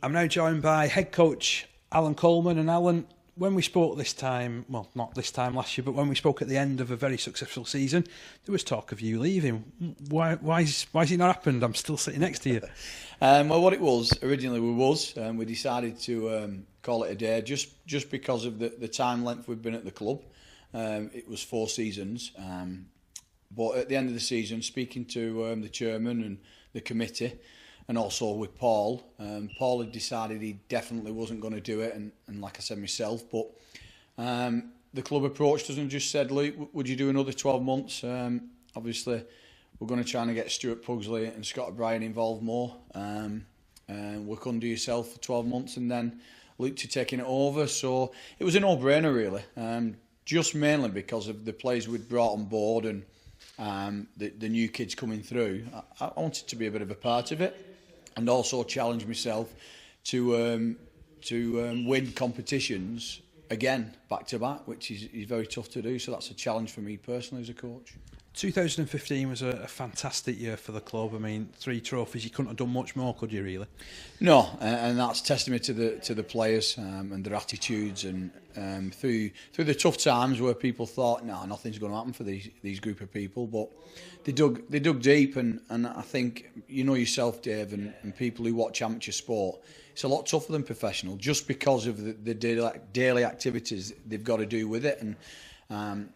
I'm now joined by head coach Allan Coleman. And Allan, when we spoke this time, well, not this time last year, but when we spoke at the end of a very successful season, there was talk of you leaving. Why's it not happened? I'm still sitting next to you. Well, what it was, originally we decided to call it a day just because of the time length we've been at the club. It was 4 seasons. But at the end of the season, speaking to the chairman and the committee, and also with Paul, Paul had decided he definitely wasn't going to do it, and like I said myself, but the club approached us and just said, Luke, would you do another 12 months? Obviously, we're going to try and get Stuart Pugsley and Scott O'Brien involved more, and work under yourself for 12 months, and then look to taking it over. So it was a no-brainer, really, just mainly because of the players we'd brought on board and the new kids coming through. I wanted to be a bit of a part of it, and also challenge myself to win competitions again back to back, which is very tough to do. So that's a challenge for me personally as a coach. 2015 was a fantastic year for the club. I mean, 3 trophies. You couldn't have done much more, could you? Really? No, and that's testament to the players and their attitudes, and through the tough times where people thought, no, nothing's going to happen for these group of people, but they dug deep, and I think you know yourself, Dave, and people who watch amateur sport, it's a lot tougher than professional, just because of the daily activities they've got to do with it, and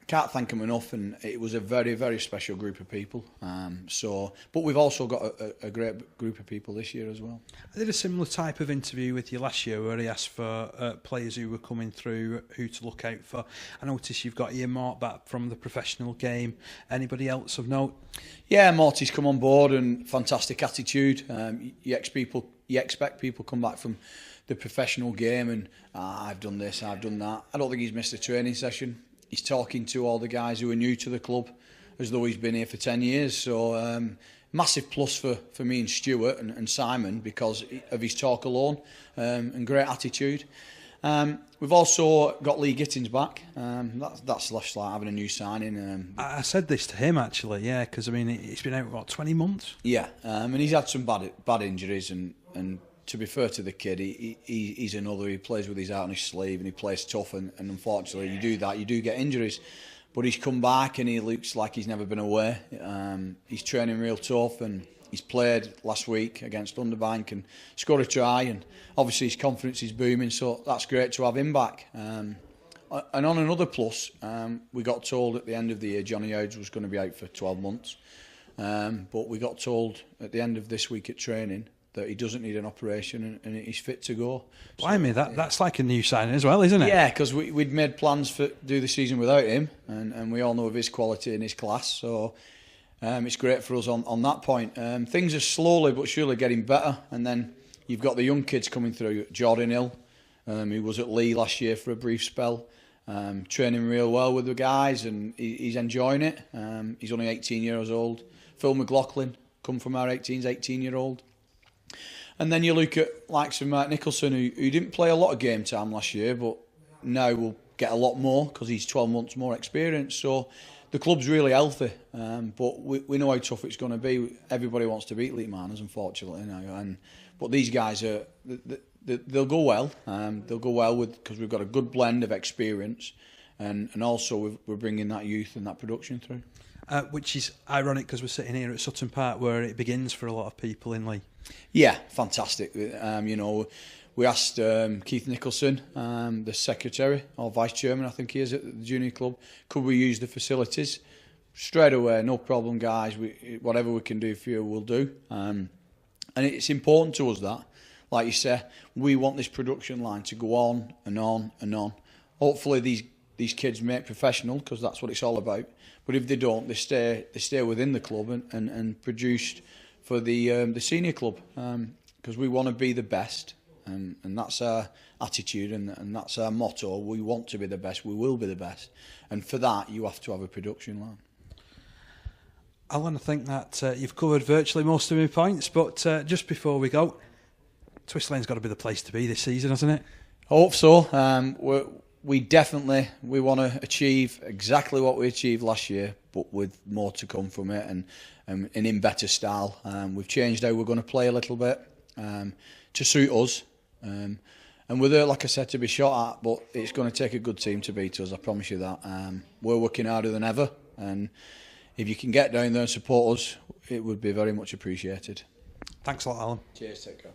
can't thank them enough. And it was a very, very special group of people. But we've also got a great group of people this year as well. I did a similar type of interview with you last year where he asked for players who were coming through, who to look out for. I noticed you've got Ian Mort back from the professional game. Anybody else of note? Yeah, Morty's come on board, and fantastic attitude. You expect people come back from the professional game and I've done this, I've done that. I don't think he's missed a training session. He's talking to all the guys who are new to the club as though he's been here for 10 years. So massive plus for me and Stuart and Simon because of his talk alone, and great attitude. We've also got Lee Gittins back. That's less like having a new signing. I said this to him actually, yeah, because I mean it's been out, what, 20 months? Yeah, and he's had some bad injuries, and to be fair to the kid, he's another. He plays with his heart on his sleeve, and he plays tough. And unfortunately, you do that, you do get injuries. But he's come back, and he looks like he's never been away. He's training real tough, and he's played last week against Underbank and scored a try. And obviously, his confidence is booming. So that's great to have him back. And on another plus, we got told at the end of the year Johnny Howes was going to be out for 12 months. But we got told at the end of this week at training that he doesn't need an operation and he's fit to go. Blimey, that's like a new signing as well, isn't it? Yeah, because we'd made plans to do the season without him, and we all know of his quality and his class, so it's great for us on that point. Things are slowly but surely getting better, and then you've got the young kids coming through. Jordan Hill, who was at Lee last year for a brief spell, training real well with the guys, and he's enjoying it. He's only 18 years old. Phil McLaughlin, come from our 18-year-old. And then you look at likes of Mark Nicholson, who didn't play a lot of game time last year, but now will get a lot more because he's 12 months more experience. So the club's really healthy, but we know how tough it's going to be. Everybody wants to beat Leeds Manors, unfortunately now. But these guys they'll go well. They'll go well because we've got a good blend of experience, and also we're bringing that youth and that production through. Which is ironic because we're sitting here at Sutton Park where it begins for a lot of people in Leigh. Yeah, fantastic. We asked Keith Nicholson, the secretary or vice chairman, I think he is at the junior club, could we use the facilities? Straight away, no problem, guys. Whatever we can do for you, we'll do. And it's important to us that, like you say, we want this production line to go on and on and on. Hopefully, these kids make professional because that's what it's all about. But if they don't, they stay within the club and produced for the senior club, because we want to be the best, and that's our attitude and that's our motto. We want to be the best, we will be the best, and for that you have to have a production line. Allan, I think that you've covered virtually most of my points, but just before we go, Twist Lane's got to be the place to be this season, hasn't it? I hope so. We definitely want to achieve exactly what we achieved last year, but with more to come from it, and in better style. We've changed how we're going to play a little bit to suit us, And we're there, like I said, to be shot at, but it's going to take a good team to beat us, I promise you that. We're working harder than ever, and if you can get down there and support us, it would be very much appreciated. Thanks a lot, Allan. Cheers, take care.